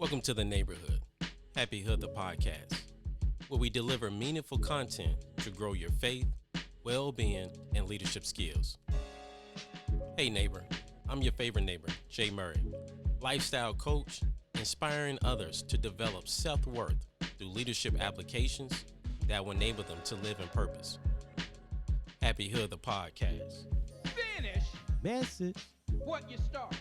Welcome to the neighborhood, Happy Hood the podcast, where we deliver meaningful content to grow your faith, well-being, and leadership skills. Hey neighbor, I'm your favorite neighbor, Jay Murray, lifestyle coach, inspiring others to develop self-worth through leadership applications that will enable them to live in purpose. Happy Hood the podcast. Finish Message. what you started.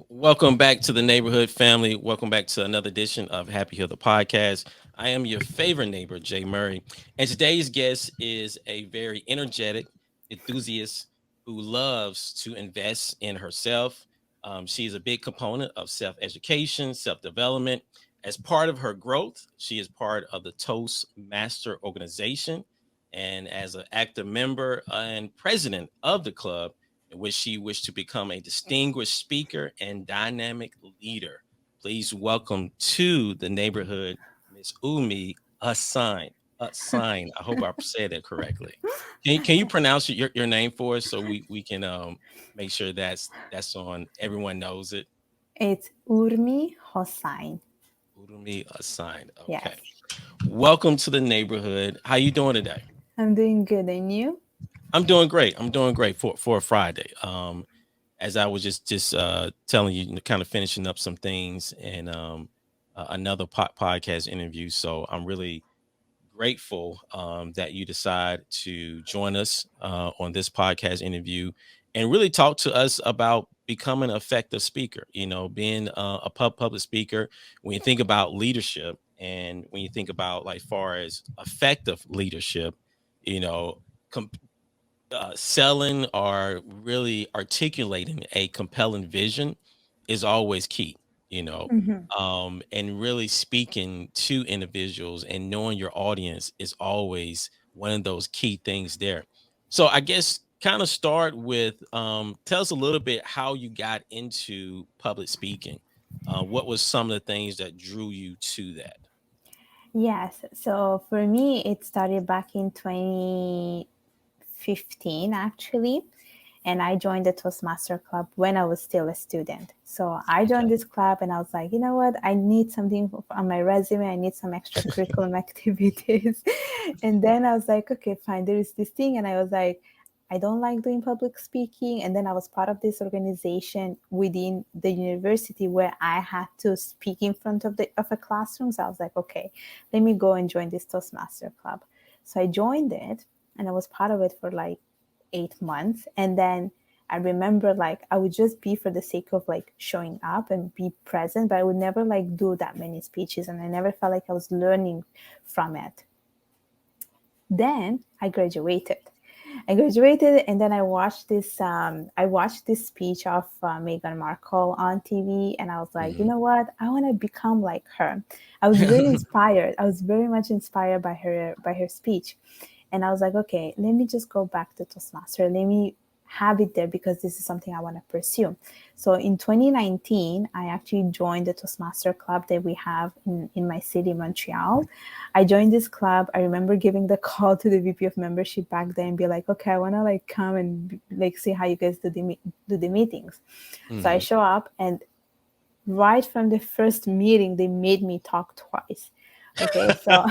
Welcome back to the neighborhood family. Welcome back to another edition of Happy Hood the podcast. I am your favorite neighbor, Jay Murray, and today's guest is a very energetic enthusiast who loves to invest in herself. She's a big component of self-education, self-development. As part of her growth, she is part of the Toastmaster organization, and as an active member and president of the club, in which she wished to become a distinguished speaker and dynamic leader. Please welcome to the neighborhood, Miss Urmi Hossain. Hossain. I hope I said that correctly. Can you pronounce your name for us so we can make sure that's on everyone knows it? It's Urmi Hossain. Urmi Hossain. Okay. Yes, Welcome to the neighborhood. How you doing today? I'm doing good. And you? I'm doing great. I'm doing great for a Friday. As I was just telling you, kind of finishing up some things and another podcast interview. So I'm really grateful that you decide to join us on this podcast interview and really talk to us about becoming an effective speaker. You know, being a public speaker. When you think about leadership and when you think about like far as effective leadership, you know, selling or really articulating a compelling vision is always key, you know, Mm-hmm. and really speaking to individuals and knowing your audience is always one of those key things there. So I guess kind of start with tell us a little bit how you got into public speaking. What was some of the things that drew you to that? Yes. So for me, it started back in 2015, actually. And I joined the Toastmaster Club when I was still a student. So I Okay. joined this club and I was like, you know what? I need something on my resume. I need some extracurriculum activities. And then I was like, okay, fine. There is this thing. And I was like, I don't like doing public speaking. And then I was part of this organization within the university where I had to speak in front of a classroom. So I was like, okay, let me go and join this Toastmaster Club. So I joined it and I was part of it for like 8 months. And then I remember like I would just be for the sake of like showing up and be present, but I would never like do that many speeches and I never felt like I was learning from it. Then I graduated and then I watched this speech of Meghan Markle on TV and I was like, you Mhm. know what? I want to become like her. I was very inspired. I was very much inspired by her speech. And I was like, okay, let me just go back to Toastmaster. Let me have it there because this is something I want to pursue. So in 2019, I actually joined the Toastmaster club that we have in my city, Montreal. I joined this club. I remember giving the call to the VP of membership back then and be like, okay, I want to like come and like see how you guys do the meetings. So I Mhm. show up and right from the first meeting, they made me talk twice. Okay, so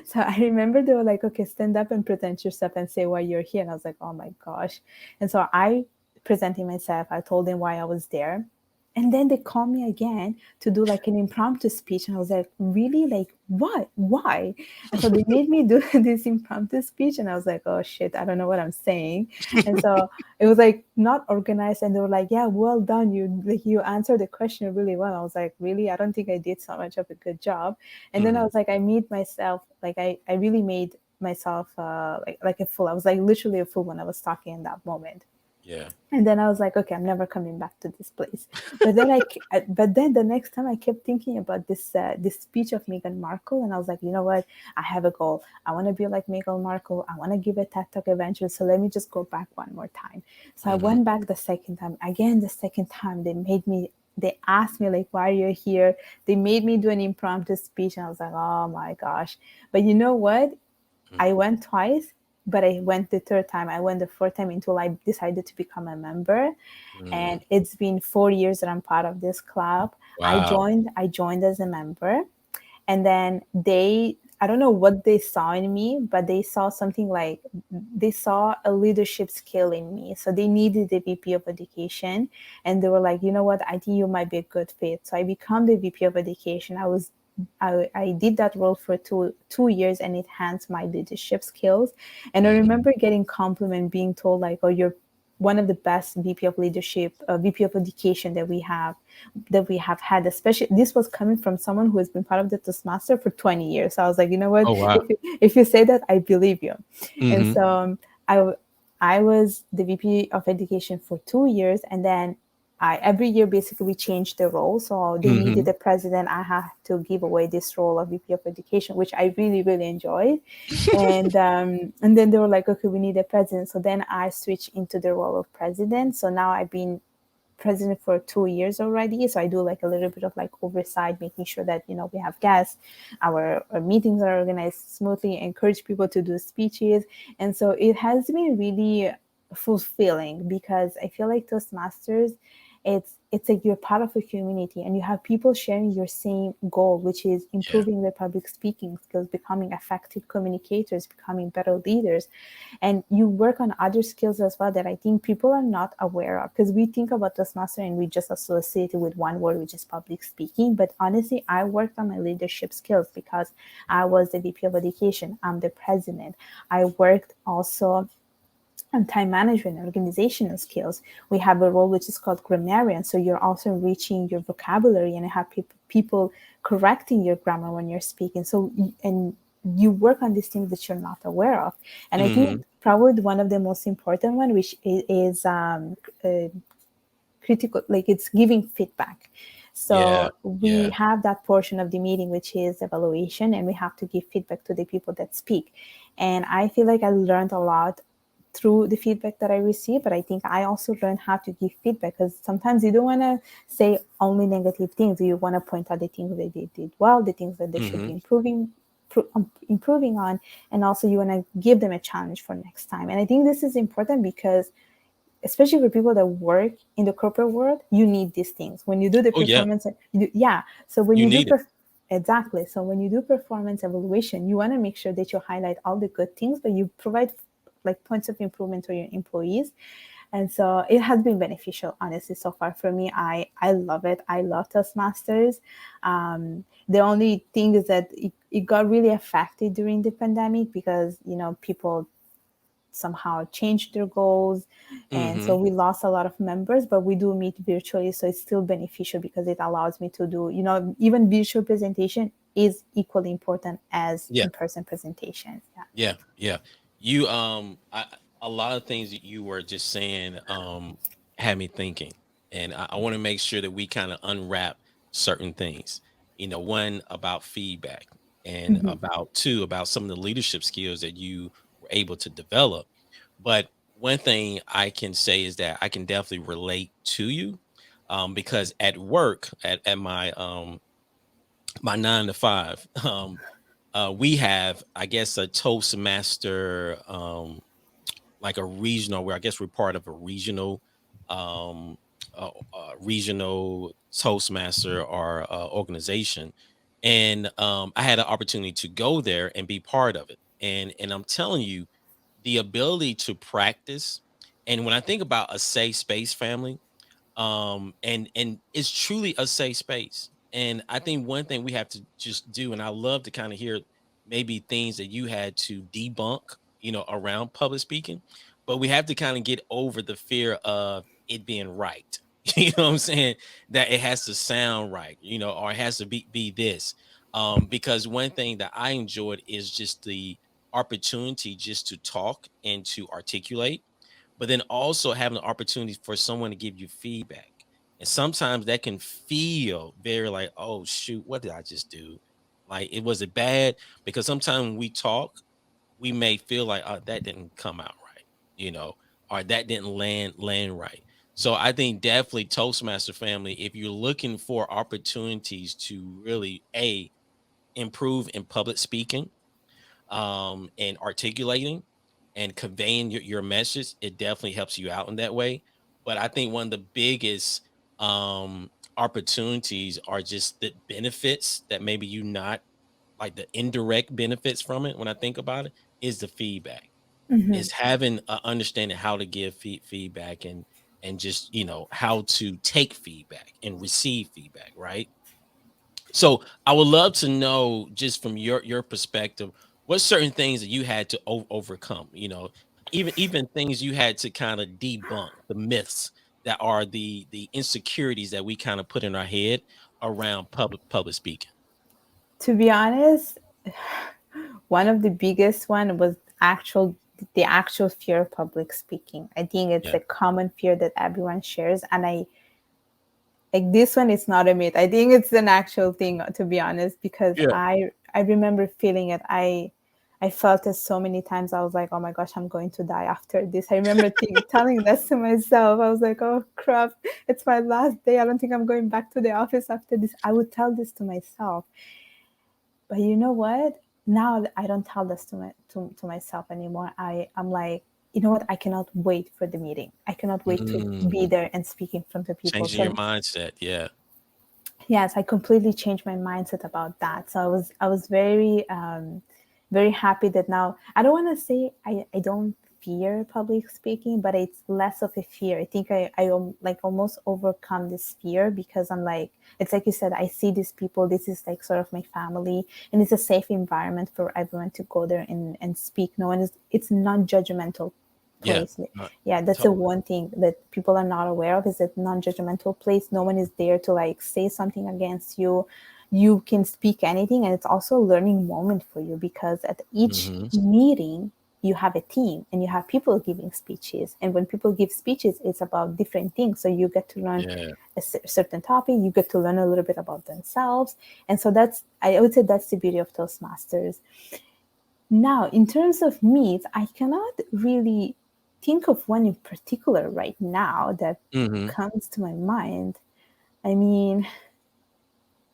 so I remember they were like, okay, stand up and present yourself and say why you're here. And I was like, oh my gosh. And so I presenting myself, I told them why I was there. And then they called me again to do like an impromptu speech. And I was like, really? Like, what? Why? And so they made me do this impromptu speech. And I was like, oh shit, I don't know what I'm saying. And so it was like not organized. And they were like, yeah, well done. You answered the question really well. I was like, really? I don't think I did so much of a good job. And then I Mhm. was like, I made myself like I really made myself like a fool. I was like literally a fool when I was talking in that moment. Yeah. And then I was like, okay, I'm never coming back to this place. But then the next time I kept thinking about this speech of Meghan Markle, and I was like, you know what? I have a goal. I want to be like Meghan Markle. I want to give a TED Talk eventually. So let me just go back one more time. So I Mhm. went back the second time. Again, the second time they asked me like, why are you here? They made me do an impromptu speech, and I was like, oh my gosh. But you know what? Mhm. I went twice but I went the third time. I went the fourth time until I decided to become a member. And Mm. it's been 4 years that I'm part of this club. Wow. I joined as a member, and then I don't know what they saw in me, but they saw something like they saw a leadership skill in me. So they needed the VP of education, and they were like, you know what, I think you might be a good fit. So I become the VP of education. I did that role for two years, and it enhanced my leadership skills. And I Mhm. remember getting compliment, being told like, oh, you're one of the best VP of leadership, VP of education that we have had. Especially this was coming from someone who has been part of the Toastmaster for 20 years. So I was like, you know what? Oh wow. If you say that, I believe you. And Hmm. so I I was the VP of education for 2 years, and then every year basically we changed the role. So they needed Hmm. a president. I had to give away this role of VP of education, which I really really enjoyed. And then they were like, okay, we need a president. So then I switched into the role of president. So now I've been president for 2 years already. So I do like a little bit of like oversight, making sure that we have guests, our meetings are organized smoothly, encourage people to do speeches, and so it has been really fulfilling because I feel like Toastmasters, it's like you're part of a community and you have people sharing your same goal, which is Yeah. improving their public speaking skills, becoming effective communicators, becoming better leaders, and you work on other skills as well that I think people are not aware of, because we think about Toastmaster and we just associate it with one word, which is public speaking. But honestly, I worked on my leadership skills because I was the VP of education, I'm the president. I worked also on time management and organizational skills. We have a role which is called grammarian, so you're also enriching your vocabulary and have people correcting your grammar when you're speaking. So and you work on these things that you're not aware of. And I think Hmm. probably one of the most important one, which is uh, critical, like it's giving feedback. Yeah. So we Yeah. have that portion of the meeting which is evaluation, and we have to give feedback to the people that speak. And I feel like I learned a lot through the feedback that I receive, but I think I also learned how to give feedback, because sometimes you don't want to say only negative things. You want to point out the things that they did well, the things that they should be Hmm. improving on, and also you want to give them a challenge for next time. And I think this is important because especially for people that work in the corporate world, you need these things. When you do the Oh yeah. performance, yeah. So when You you do need it. exactly. So when you do performance evaluation, you want to make sure that you highlight all the good things, but you provide like points of improvement to your employees. And so it has been beneficial, honestly, so far for me. I love it. I love Toastmasters. The only thing is that it got really affected during the pandemic because people somehow changed their goals, and so Hmm. we lost a lot of members, but we do meet virtually, so it's still beneficial because it allows me to do even virtual presentation is equally important as Yeah. in-person presentations. Yeah. Yeah. Yeah. You a lot of things that you were just saying had me thinking, and I want to make sure that we kind of unwrap certain things. One about feedback, and Mhm. about two about some of the leadership skills that you were able to develop. But one thing I can say is that I can definitely relate to you, because at work, at my 9 to 5, we have, I guess, a Toastmaster, like a regional, where I guess we're part of a um, regional Toastmaster or organization, and I had an opportunity to go there and be part of it, and I'm telling you, the ability to practice, and when I think about a safe space, family, and it's truly a safe space. And I think one thing we have to just do, and I love to kind of hear maybe things that you had to debunk, around public speaking, but we have to kind of get over the fear of it being right. You know what I'm saying? That it has to sound right, or it has to be this. Because one thing that I enjoyed is just the opportunity just to talk and to articulate, but then also having the opportunity for someone to give you feedback. And sometimes that can feel very like, oh shoot, what did I just do? Like, it was it bad? Because sometimes when we talk, we may feel like, oh, that didn't come out right, you know, or that didn't land right. So I think definitely, Toastmaster family, if you're looking for opportunities to really improve in public speaking, and articulating, and conveying your message, it definitely helps you out in that way. But I think one of the biggest opportunities are just the benefits that maybe you not like the indirect benefits from it. When I think about it, is the feedback, Hmm. is having a understanding how to give feedback and just how to take feedback and receive feedback, right? So I would love to know, just from your perspective, what certain things that you had to overcome. Even things you had to kind of debunk the myths that are the insecurities that we kind of put in our head around public speaking. To be honest, one of the biggest one was the actual fear of public speaking. I think it's Yeah. a common fear that everyone shares, and I like this one is not a myth. I think it's an actual thing, to be honest, because Yeah. I remember feeling it. I felt it so many times. I was like, oh my gosh, I'm going to die after this. I remember telling this to myself. I was like, oh crap, it's my last day. I don't think I'm going back to the office after this. I would tell this to myself. But you know what? Now I don't tell this to myself anymore. I'm like, you know what? I cannot wait for the meeting. I cannot wait to be Mm, there and speak in front of people. changing your So mindset. Yeah. yes, I completely changed my mindset about that. So I was very very happy that now I don't want to say I don't fear public speaking, but it's less of a fear. I think I like almost overcome this fear because I'm like, it's like you said, I see these people, this is like sort of my family, and it's a safe environment for everyone to go there and speak. No one is, it's non-judgmental Yeah. place. uh, Yeah, that's the Totally. one thing that people are not aware of, is that non-judgmental place. No one is there to like say something against you. You can speak anything, and it's also a learning moment for you because at each Hmm. meeting you have a team and you have people giving speeches, and when people give speeches it's about different things, so you get to learn Yeah. a certain topic, you get to learn a little bit about themselves. And so that's, I would say that's the beauty of Toastmasters. Now, in terms of meat, I cannot really think of one in particular right now that Hmm. comes to my mind. I mean,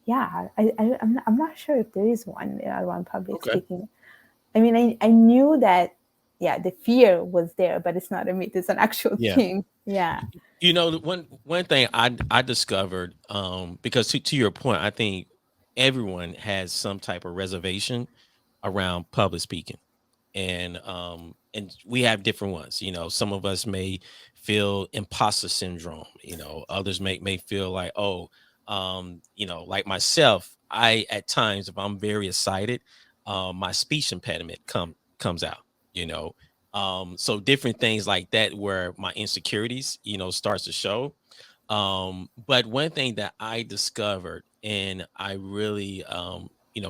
yeah, I'm not sure if there is one around public Okay. speaking. I mean, I knew that, yeah, the fear was there, but it's not a myth, it's an actual Yeah. thing. Yeah. The one thing I discovered, because to your point, I think everyone has some type of reservation around public speaking. And we have different ones. Some of us may feel imposter syndrome. Others may feel like, oh, like myself, I at times, if I'm very excited, my speech impediment comes out. you know so different things like that, where my insecurities starts to show. But one thing that I discovered, and I really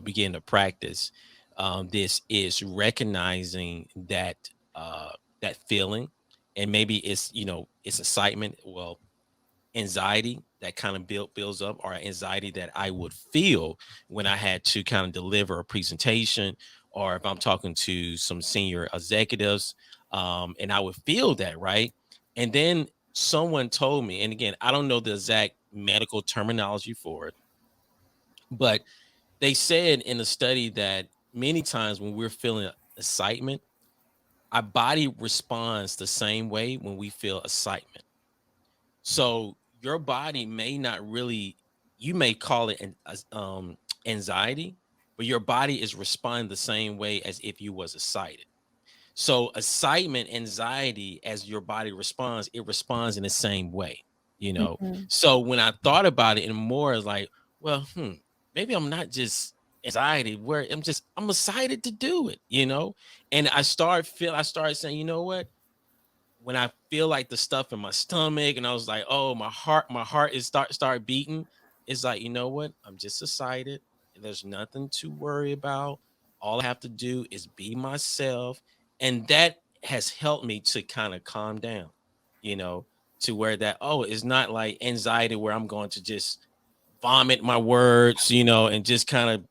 begin to practice, this is recognizing uh that feeling. And maybe it's excitement, well, anxiety that kind of builds up, or anxiety that I would feel when I had to kind of deliver a presentation, or if I'm talking to some senior executives, and I would feel that, right? And then someone told me, and again, I don't know the exact medical terminology for it, but they said in a study that many times when we're feeling excitement, our body responds the same way when we feel excitement. So your body may not really, you may call it anxiety, but your body is responding the same way as if you was excited. So excitement, anxiety, as your body responds, it responds in the same way, you know. Hmm. So when I thought about it, and more is like, well, maybe I'm not just anxiety, where I'm excited to do it. And I started saying, you know what? When I feel like the stuff in my stomach, and I was like, oh, my heart is start beating. It's like, you know what? I'm just excited. There's nothing to worry about. All I have to do is be myself. And that has helped me to kind of calm down, you know, to where that, oh, it's not like anxiety where I'm going to just vomit my words, and just kind of,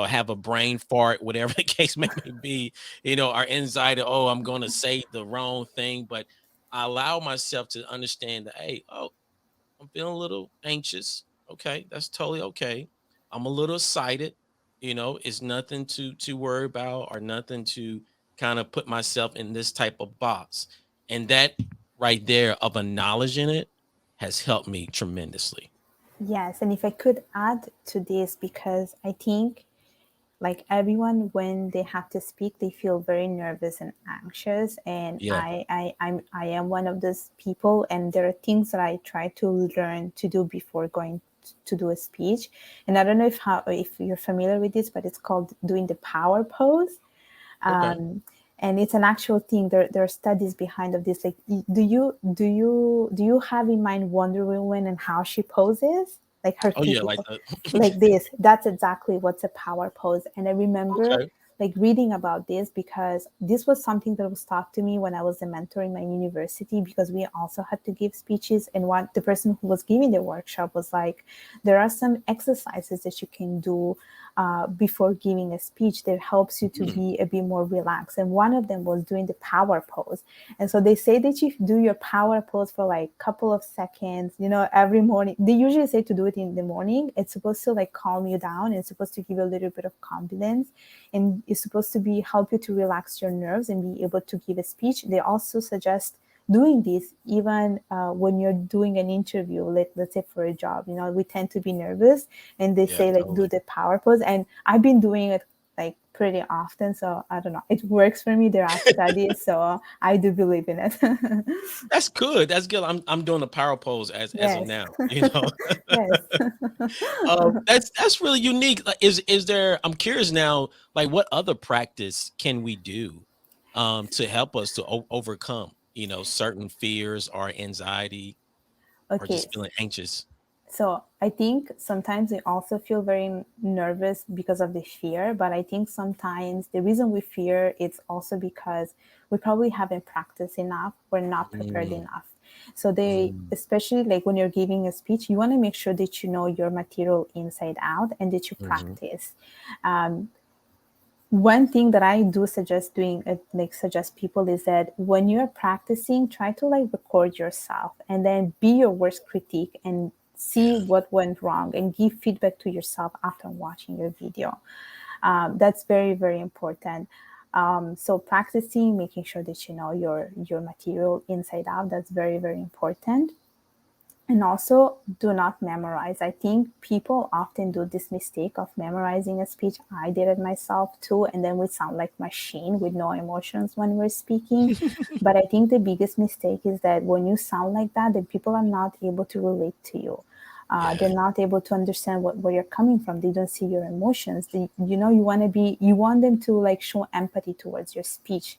have a brain fart, whatever the case may be, our anxiety, oh, I'm going to say the wrong thing. But I allow myself to understand that, hey, oh, I'm feeling a little anxious. Okay, that's totally okay. I'm a little excited. It's nothing to worry about, or nothing to kind of put myself in this type of box. And that right there of a knowledge in it has helped me tremendously. Yes, and if I could add to this, because I think like everyone when they have to speak they feel very nervous and anxious, and Yeah. I am one of those people, and there are things that I try to learn to do before going to do a speech. And I don't know if you're familiar with this, but it's called doing the power pose. Okay. And it's an actual thing. There are studies behind of this. Like, do you have in mind Wonder Woman and how she poses, like her Oh yeah, like physical, the like this? That's exactly what's a power pose. And I remember okay. like reading about this because this was something that was taught to me when I was a mentor in my university, because we also had to give speeches. And what the person who was giving the workshop was like, there are some exercises that you can do before giving a speech that helps you to Mhm. be a bit more relaxed. And one of them was doing the power pose. And so they say that you do your power pose for like a couple of seconds, every morning. They usually say to do it in the morning. It's supposed to like calm you down. It's supposed to give you a little bit of confidence, and it's supposed to be help you to relax your nerves and be able to give a speech. They also suggest doing this even when you're doing an interview, let's say for a job. We tend to be nervous, and they Yeah, say like do totally. the power pose, and I've been doing it like pretty often, so I don't know, it works for me. There are studies, so I do believe in it. That's good. That's good. I'm doing a power pose as of Yes. now. You know, Yes. that's really unique. Like, is there? I'm curious now. Like, what other practice can we do, to help us to overcome, certain fears or anxiety or Okay. just feeling anxious? So I think sometimes we also feel very nervous because of the fear, but I think sometimes the reason we fear it's also because we probably haven't practiced enough, we're not prepared Mm, enough. So they, mm, especially like when you're giving a speech, you want to make sure that you know your material inside out and that you mhm. practice. One thing that I do suggest doing, like suggest people, is that when you're practicing, try to like record yourself and then be your worst critique and see Yeah. what went wrong and give feedback to yourself after watching your video. That's very, very important. So practicing, making sure that you know your material inside out, that's very, very important. And also, do not memorize. I think people often do this mistake of memorizing a speech. I did it myself too. And then we sound like machine with no emotions when we're speaking. But I think the biggest mistake is that when you sound like that, then people are not able to relate to you. They're Yeah. not able to understand where you're coming from. They don't see your emotions. You want them to like show empathy towards your speech.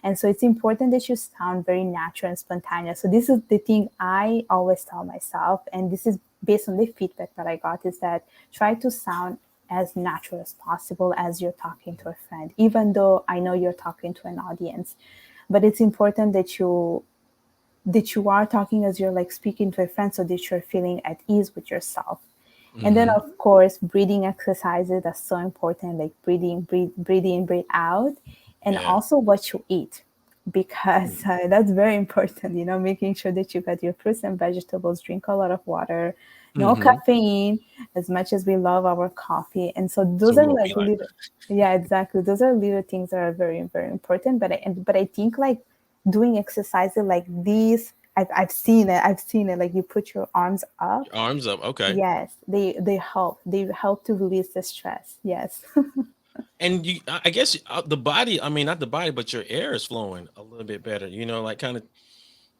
And so it's important that you sound very natural and spontaneous. So this is the thing I always tell myself, and this is based on the feedback that I got, is that try to sound as natural as possible as you're talking to a friend, even though I know you're talking to an audience. But it's important that you are talking as you're like speaking to a friend, so that you're feeling at ease with yourself. And then, Hmm. of course, breathing exercises, that's so important, like breathe in, breathe out, and Yeah. also what you eat, because Mm. that's very important, making sure that you got your fruits and vegetables, drink a lot of water, no Mhm. caffeine, as much as we love our coffee. And so So those we are won't like be like little, yeah, exactly. Those are little things that are very, very important. But I think like doing exercises like these, I've seen it. I've seen it. Like you put your arms up. your arms up. Okay. Yes, they help. They help to release the stress. Yes. And I guess the body, I mean, not the body, but your air is flowing a little bit better, like kind of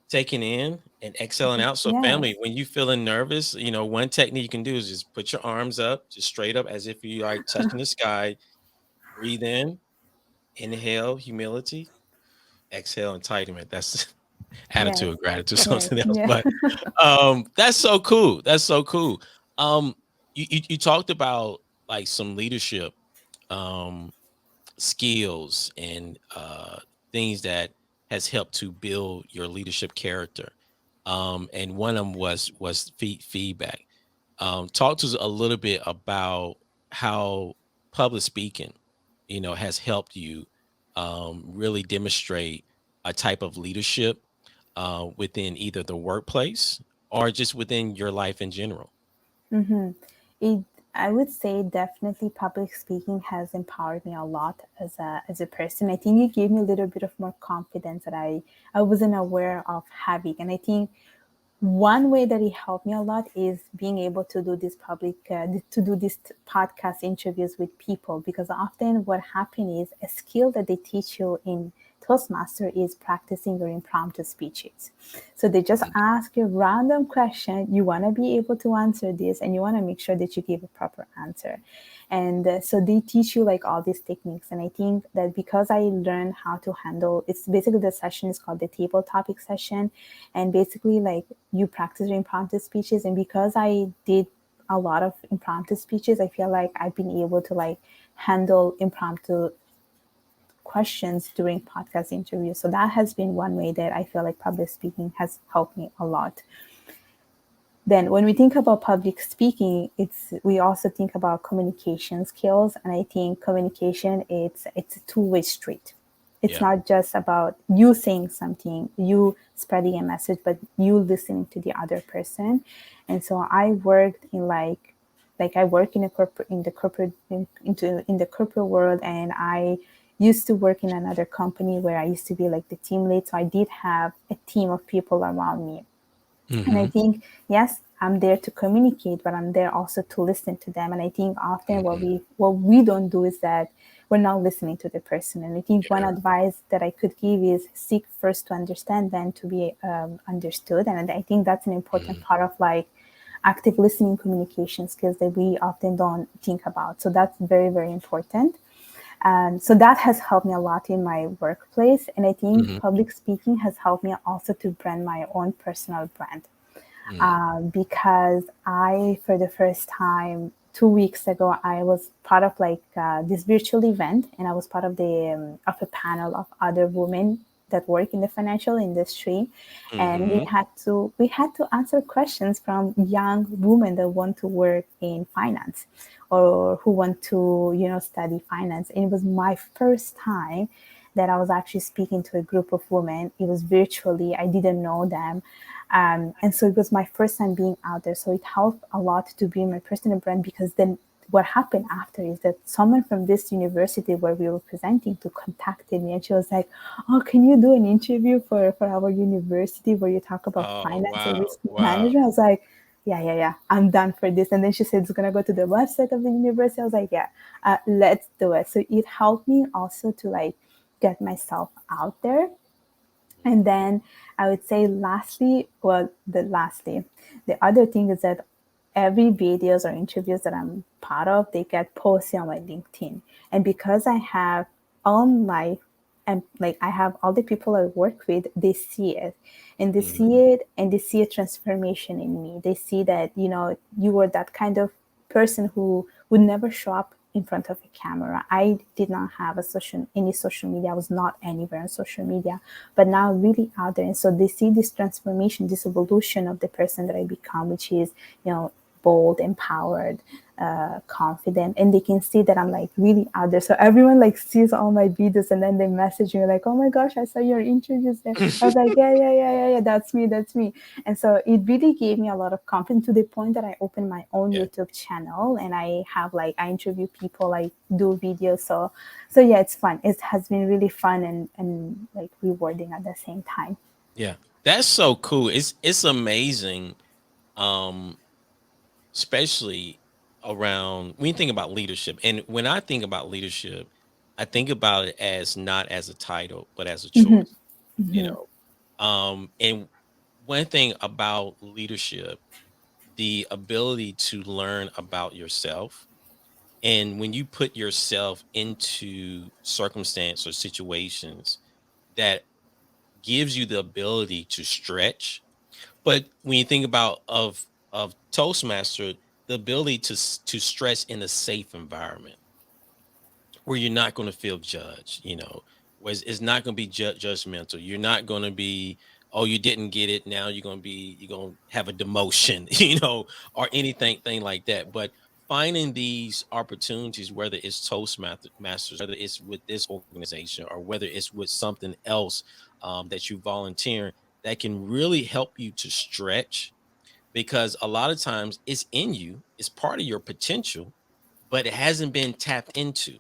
taking in and exhaling out. So, family, Yes. when you feeling nervous, one technique you can do is just put your arms up, just straight up as if you like touching the sky. Breathe in, inhale, humility, exhale, entitlement. That's Yes. attitude, gratitude, Yes. something else. Yeah. But that's so cool. That's so cool. Um, you talked about like some leadership um skills and things that has helped to build your leadership character. And one of them was feedback. Talk to us a little bit about how public speaking, has helped you really demonstrate a type of leadership within either the workplace or just within your life in general. Mm-hmm. I would say definitely public speaking has empowered me a lot as a person. I think it gave me a little bit of more confidence that I wasn't aware of having. And I think one way that it helped me a lot is being able to do this to do these podcast interviews with people, because often what happens is a skill that they teach you in Toastmaster is practicing your impromptu speeches. So they just ask you a random question, you want to be able to answer this, and you want to make sure that you give a proper answer. And so they teach you like all these techniques. And I think that because I learned how to handle, it's basically, the session is called the table topic session, and basically like you practice your impromptu speeches. And because I did a lot of impromptu speeches, I feel like I've been able to like handle impromptu questions during podcast interviews. So that has been one way that I feel like public speaking has helped me a lot. Then when we think about public speaking, it's we also think about communication skills. And I think communication, it's a two-way street. It's Yeah. not just about you saying something, you spreading a message, but you listening to the other person. And so I worked in like I work in a corporate in the corporate in the corporate world, and I used to work in another company where I used to be like the team lead. So I did have a team of people around me. And I Mm-hmm. think, yes, I'm there to communicate, but I'm there also to listen to them. And I think often Mm-hmm. what we don't do is that we're not listening to the person. And I think one Yeah. advice that I could give is seek first to understand, then to be understood. And I think that's an important Mm-hmm. part of like active listening communication skills that we often don't think about. So that's very, very important. And so that has helped me a lot in my workplace. And I think Mm-hmm. public speaking has helped me also to brand my own personal brand, Mm-hmm. because for the first time 2 weeks ago, I was part of like this virtual event, and I was part of the of a panel of other women that work in the financial industry, and Mm-hmm. we had to answer questions from young women that want to work in finance or who want to study finance. And it was my first time that I was actually speaking to a group of women. It was virtually. I didn't know them. And so it was my first time being out there. So it helped a lot to be my personal brand, because then what happened after is that someone from this university where we were presenting to contacted me, and she was like, "Oh, can you do an interview for our university where you talk about Oh, finance or wow. risk Wow. management?" I was like, "Yeah, yeah, yeah, I'm done for this." And then she said, "It's gonna go to the website of the university." I was like, "Yeah, let's do it." So it helped me also to like get myself out there. And then I would say lastly, the other thing is that every videos or interviews that I'm part of, they get posted on my LinkedIn. And because I have all my and like I have all the people I work with, they see it. And they see Mm-hmm. it, and they see a transformation in me. They see that, you were that kind of person who would never show up in front of a camera. I did not have any social media. I was not anywhere on social media, but now really out there. And so they see this transformation, this evolution of the person that I become, which is, bold, empowered, confident, and they can see that I'm like really out there. So everyone like sees all my videos, and then they message me like, "Oh my gosh, I saw your interviews there." I was like, "Yeah, yeah, yeah, yeah, yeah, that's me." And so it really gave me a lot of confidence, to the point that I opened my own Yeah. YouTube channel, and I interview people, I do videos. So yeah, it's fun. It has been really fun and like rewarding at the same time. Yeah. That's so cool. It's amazing. Um, especially around when you think about leadership. And when I think about leadership, I think about it as not as a title, but as a Hmm. choice, you Hmm. know. And one thing about leadership, the ability to learn about yourself. And when you put yourself into circumstance or situations that gives you the ability to stretch. But when you think about of Toastmaster, the ability to stretch in a safe environment where you're not going to feel judged, where it's not going to be judgmental. You're not going to be, oh, you didn't get it. Now you're going to have a demotion, or anything thing like that. But finding these opportunities, whether it's Toastmasters, whether it's with this organization, or whether it's with something else that you volunteer, that can really help you to stretch, because a lot of times it's in you, it's part of your potential, but it hasn't been tapped into,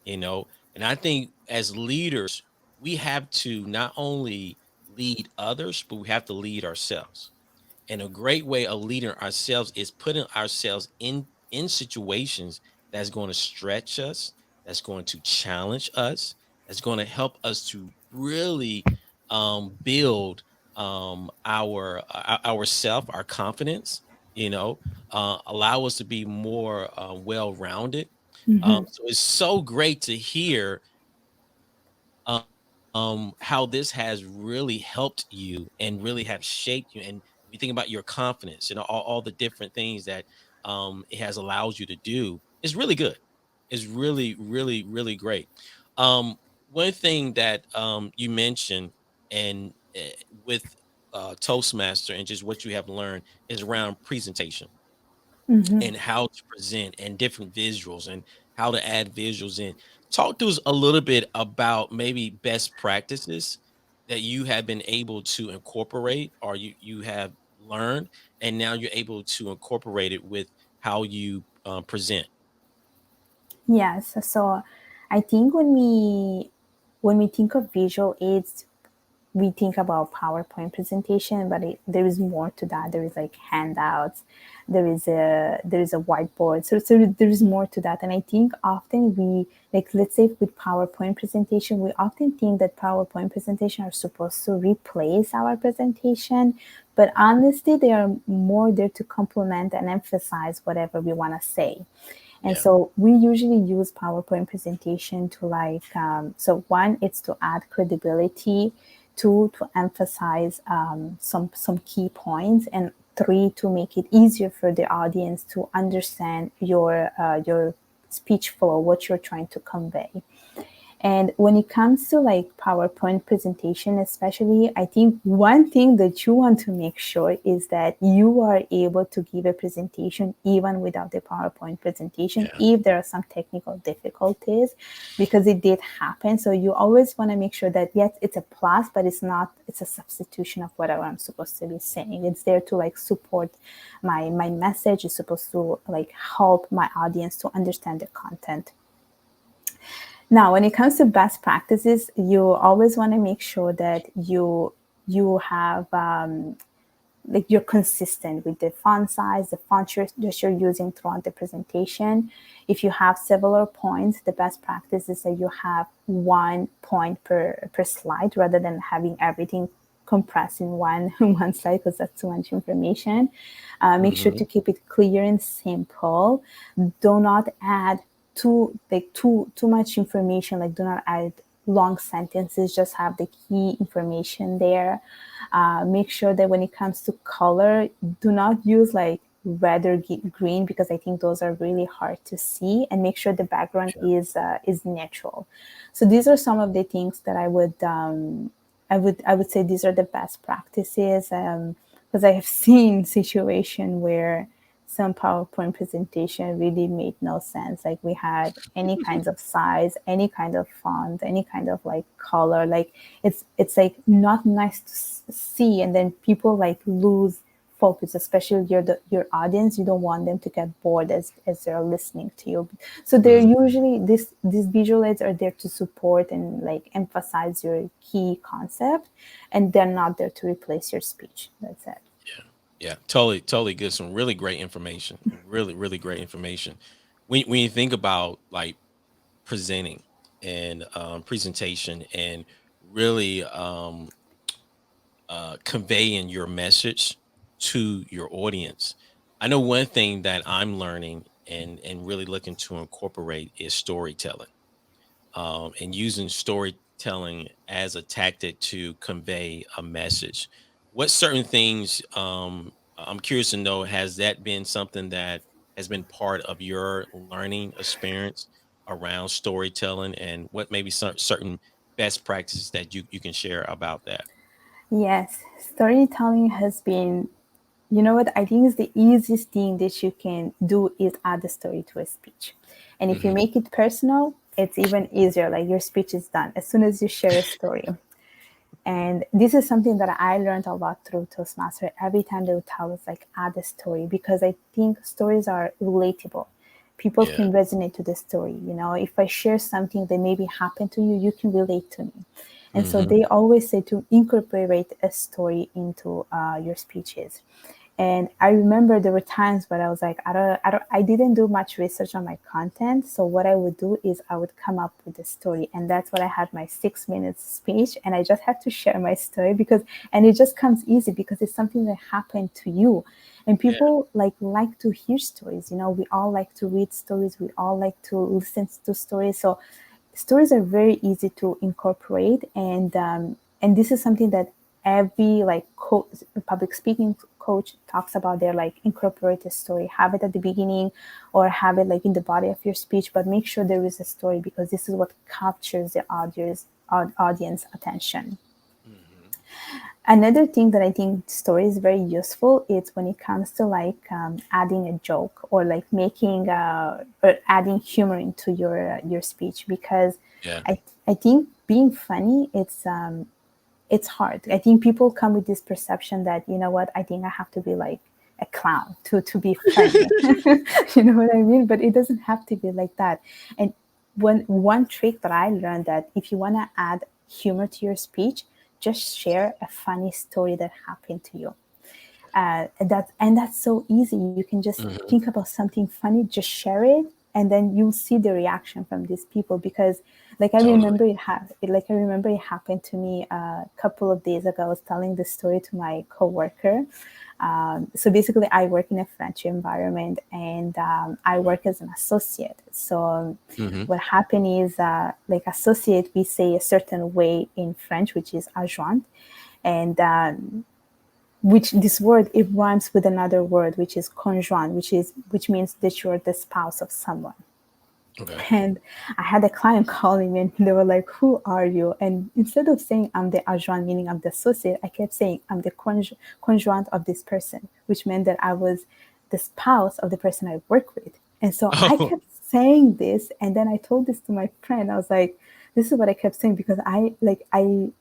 you know. And I think as leaders, we have to not only lead others, but we have to lead ourselves. And a great way of leading ourselves is putting ourselves in situations that's going to stretch us, that's going to challenge us, that's going to help us to really build our self, our confidence, you know, allow us to be more well-rounded. Mhm. So it's so great to hear how this has really helped you and really have shaped you. And if you think about your confidence and all the different things that it has allowed you to do, it's really good. It's really, really, really great. Um, One thing that you mentioned and with Toastmaster and just what you have learned is around presentation Mhm. and how to present and different visuals and how to add visuals in. Talk to us a little bit about maybe best practices that you have been able to incorporate or you have learned and now you're able to incorporate it with how you present. Yes. So I think when we think of visual aids, we think about PowerPoint presentation, but there is more to that. There is like handouts, there is a whiteboard. So there is more to that. And I think often we, like, let's say with PowerPoint presentation, we often think that PowerPoint presentation are supposed to replace our presentation, but honestly, they are more there to complement and emphasize whatever we want to say. And Yeah. so we usually use PowerPoint presentation to so one, it's to add credibility, two, to emphasize some key points, and three, to make it easier for the audience to understand your speech flow, what you're trying to convey. And when it comes to like PowerPoint presentation, especially, I think one thing that you want to make sure is that you are able to give a presentation even without the PowerPoint presentation, Yeah. if there are some technical difficulties, because it did happen. So you always want to make sure that yes, it's a plus, but it's a substitution of whatever I'm supposed to be saying. It's there to like support my message. It's supposed to like help my audience to understand the content. Now, when it comes to best practices, you always want to make sure that you have like you're consistent with the font size, the font that you're using throughout the presentation. If you have several points, the best practice is that you have 1 point per slide rather than having everything compressed in one one slide, because that's too much information. Make sure Hmm. to keep it clear and simple. Do not add too much information. Like, do not add long sentences. Just have the key information there. Make sure that when it comes to color, do not use like red or green, because I think those are really hard to see. And make sure the background is natural. So these are some of the things that I would say these are the best practices, because I have seen situation where some PowerPoint presentation really made no sense. Like, we had any kinds of size, any kind of font, any kind of like color. Like, it's like not nice to see, and then people like lose focus, especially your audience. You don't want them to get bored as they're listening to you. So they're Hmm. usually these visual aids are there to support and like emphasize your key concept, and they're not there to replace your speech. That's it. Yeah. Yeah. Totally, totally good. Some really great information. Really, really great information. When you think about like presenting and presentation and really conveying your message to your audience. I know one thing that I'm learning and really looking to incorporate is storytelling, and using storytelling as a tactic to convey a message. What certain things, I'm curious to know, has that been something that has been part of your learning experience around storytelling, and what maybe some certain best practices that you can share about that? Yes, storytelling has been, you know what, I think is the easiest thing that you can do is add a story to a speech. And if you Hmm. make it personal, it's even easier. Like, your speech is done as soon as you share a story. And this is something that I learned a lot through Toastmaster. Every time they would tell us, like, add a story, because I think stories are relatable. People Yeah. can resonate to the story. If I share something that maybe happened to you, you can relate to me. And so Hmm. they always say to incorporate a story into your speeches. And I remember there were times where I was like, I didn't do much research on my content. So what I would do is I would come up with a story, and that's what I had my 6 minutes speech, and I just had to share my story and it just comes easy because it's something that happened to you, and Yeah. people like to hear stories. We all like to read stories. We all like to listen to stories. So stories are very easy to incorporate, and this is something that every public speaking coach talks about. They're like, incorporate a story, have it at the beginning or have it like in the body of your speech, but make sure there is a story, because this is what captures the audience attention. Hmm. Another thing that I think story is very useful is when it comes to like adding a joke, or like making or adding humor into your speech, because Yeah. I think being funny, it's hard. I think people come with this perception that, what, I think I have to be like a clown to be funny. You know what I mean? But it doesn't have to be like that. And one trick that I learned, that if you want to add humor to your speech, just share a funny story that happened to you. And that's so easy. You can just Hmm. think about something funny, just share it, and then you'll see the reaction from these people. Because like I Totally. remember I remember it happened to me a couple of days ago. I was telling this story to my coworker. So basically, I work in a French environment, and I work as an associate. So Hmm. what happened is, like, associate, we say a certain way in French, which is adjoint, and which this word, it rhymes with another word, which is conjoint, which means that you're the spouse of someone. Okay. And I had a client calling me, and they were like, "Who are you?" And instead of saying I'm the adjoint, meaning I'm the associate, I kept saying I'm the conjoint of this person, which meant that I was the spouse of the person I work with. And so I Oh. kept saying this, and then I told this to my friend. I was like, "This is what I kept saying," because I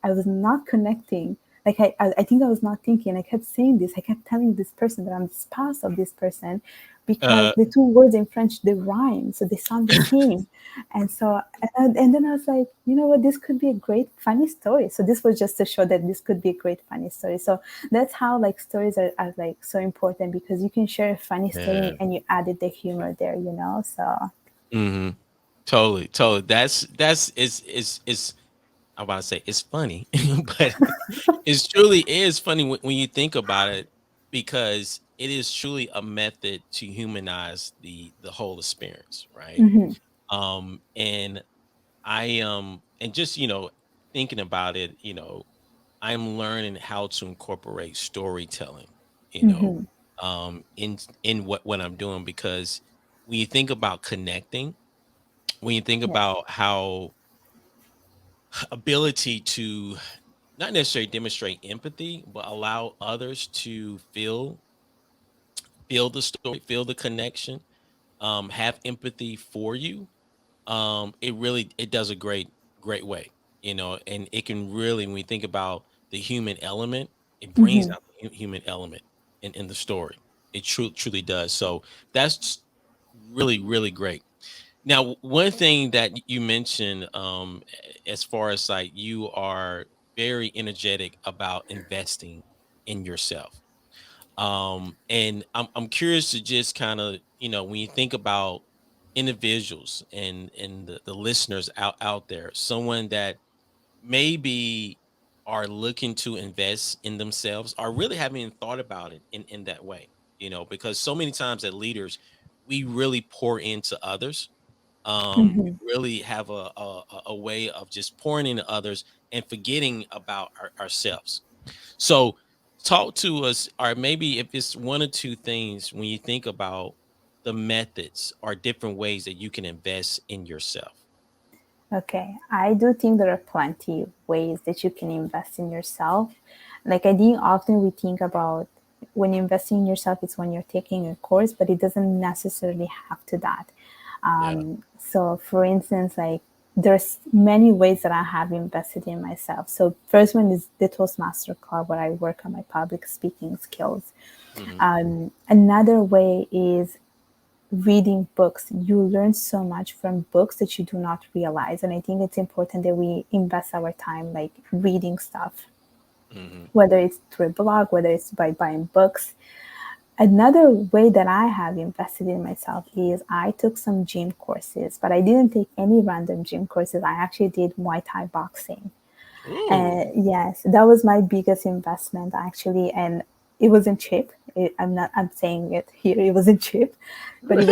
was not connecting. Like I think I was not thinking. I kept saying this. I kept telling this person that I'm the spouse of this person, because Uh, the two words in French, they rhyme, so they sound the same. And so, and then I was like, you know what, this could be a great funny story. So this was just to show that this could be a great funny story. So that's how like stories are like so important, because you can share a funny story yeah. and you added the humor there. So Hmm. Totally. Totally. That's it's I about to say it's funny, but it truly is funny when you think about it, because it is truly a method to humanize the whole experience, right? hmm And and just thinking about it, I'm learning how to incorporate storytelling, you know, hmm in what I'm doing, because when you think about connecting, when you think yes. about how ability to not necessarily demonstrate empathy, but allow others to feel the story, feel the connection, have empathy for you. It does a great way, and it can really, when we think about the human element, it brings hmm out the human element in the story. It truly does. So that's really great. Now, one thing that you mentioned, as far as like you are very energetic about investing in yourself. And I'm curious to just kind of, when you think about individuals and the listeners out there, someone that maybe are looking to invest in themselves, or really haven't even thought about it in that way, because so many times as leaders, we really pour into others. We hmm really have a way of just pouring into others and forgetting about ourselves. So, talk to us, or maybe if it's one or two things when you think about the methods or different ways that you can invest in yourself. Okay, I do think there are plenty ways that you can invest in yourself. Like, I think often we think about when investing in yourself, it's when you're taking a course, but it doesn't necessarily have to that. Yeah. So, for instance, like there's many ways that I have invested in myself. So first one is the Toastmaster Club, where I work on my public speaking skills. Mm-hmm. Another way is reading books. You learn so much from books that you do not realize. And I think it's important that we invest our time like reading stuff, Mm-hmm. whether it's through a blog, whether it's by buying books. Another way that I have invested in myself is I took some gym courses, but I didn't take any random gym courses. I actually did Muay Thai boxing. Ooh. And yes, that was my biggest investment actually. And it wasn't cheap. I'm saying it here. It wasn't cheap, but it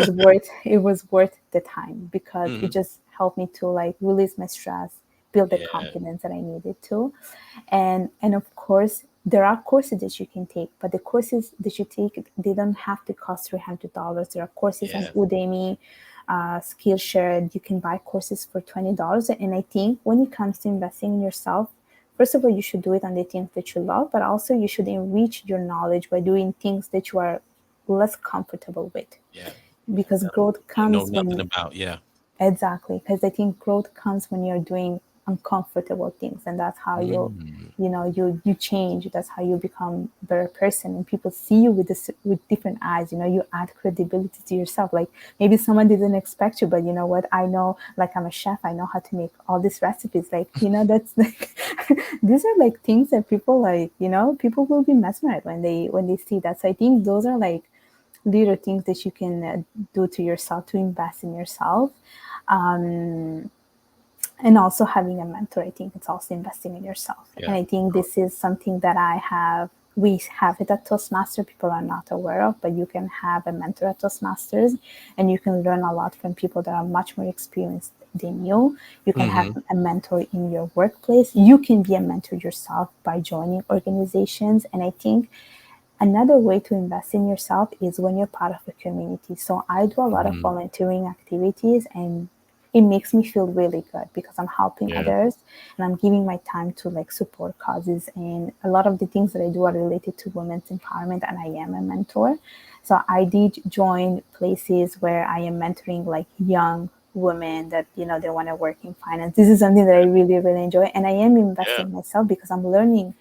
was worth the time because Mm-hmm. it just helped me to like release my stress, build the Yeah. confidence that I needed to. And of course there are courses that you can take, but the courses that you take, they don't have to cost $300. There are courses on Yeah. Udemy, Skillshare. You can buy courses for $20. And I think when it comes to investing in yourself, first of all, you should do it on the things that you love, but also you should enrich your knowledge by doing things that you are less comfortable with, Yeah. because growth Don't know comes nothing when about. Yeah. exactly, because I think growth comes when you're doing uncomfortable things, and that's how Mm. you change. That's how you become a better person, and people see you with this with different eyes. You add credibility to yourself. Like maybe someone didn't expect you, but you know what? I know, like I'm a chef. I know how to make all these recipes. Like that's like these are like things that people like. People will be mesmerized when they see that. So I think those are like little things that you can do to yourself to invest in yourself. um, and also having a mentor, I think it's also investing in yourself. And Yeah. I think Oh, this is something that we have it at Toastmaster, people are not aware of, but you can have a mentor at Toastmasters and you can learn a lot from people that are much more experienced than you. You can have mm-hmm. a mentor in your workplace. You can be a mentor yourself by joining organizations. And I think another way to invest in yourself is when you're part of a community. So I do a lot of Mm-hmm. volunteering activities, and it makes me feel really good because I'm helping Yeah. others and I'm giving my time to like support causes. And a lot of the things that I do are related to women's empowerment, and I am a mentor. So I did join places where I am mentoring like young women that they want to work in finance. This is something that I really really enjoy, and I am Yeah. investing in myself because I'm learning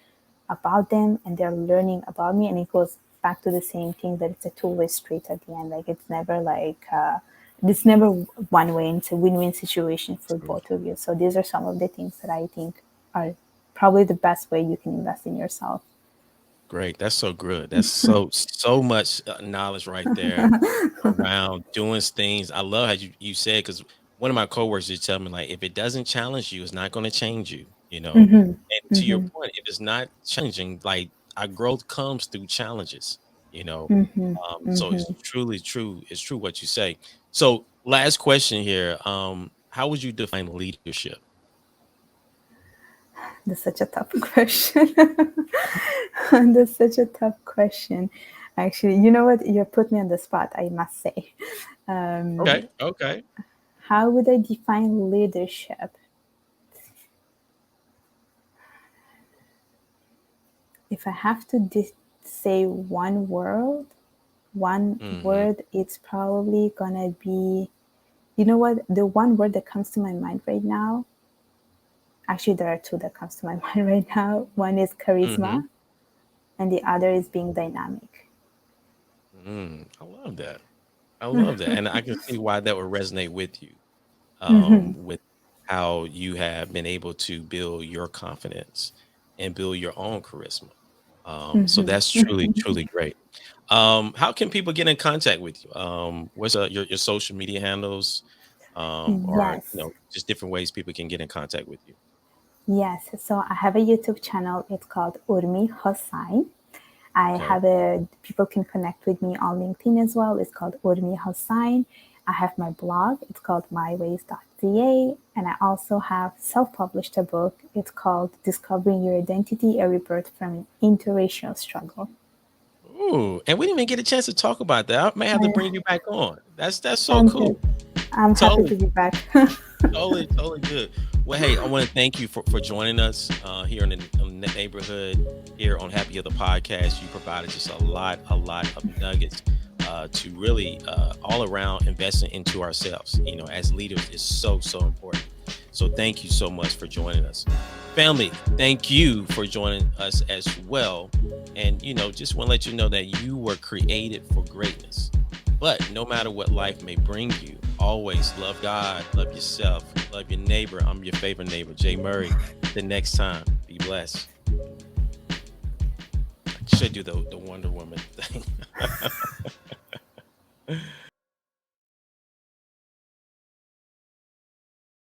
about them and they're learning about me, and it goes back to the same thing that it's a two-way street at the end. Like it's never one way, it's a win-win situation for True. both of you. So these are some of the things that I think are probably the best way you can invest in yourself. Great. That's so good. That's so much knowledge right there around doing things. I love how you said, because one of my coworkers just tell me like, if it doesn't challenge you, it's not going to change you. Mm-hmm. And to your Mm-hmm. point, if it's not challenging, like our growth comes through challenges. You know, Mm-hmm. so Mm-hmm. it's truly true. It's true what you say. So last question here. How would you define leadership? That's such a tough question. That's such a tough question. Actually, you know what? You put me on the spot, I must say. um, Okay. Okay. how would I define leadership? If I have to say one Hmm. word, it's probably gonna be, you know what? The one word that comes to my mind right now, actually, there are two that comes to my mind right now. One is Hmm. charisma, and the other is being dynamic. I love that. I love that, and I can see why that would resonate with you. Mm-hmm. With how you have been able to build your confidence and build your own charisma. So that's truly, truly great. How can people get in contact with you? What's your social media handles? Or Yes. just different ways people can get in contact with you. Yes. So I have a YouTube channel. It's called Urmi Hossain. I Okay. have a people can connect with me on LinkedIn as well. It's called Urmi Hossain. I have my blog. It's called myways.ca. And I also have self-published a book. It's called Discovering Your Identity, a Rebirth from an Interracial Struggle. Ooh, and we didn't even get a chance to talk about that. I may have to bring you back on. That's so Sounds good. cool. I'm happy Totally. to be back. Totally good. Well, hey, I want to thank you for joining us here in the neighborhood here on Happy Hood the podcast. You provided just a lot of nuggets to really all around investing into ourselves. As leaders is so important. So thank you so much for joining us. Family, thank you for joining us as well. And, just want to let you know that you were created for greatness. But no matter what life may bring you, always love God, love yourself, love your neighbor. I'm your favorite neighbor, Jay Murray. The next time, be blessed. I should do the Wonder Woman thing.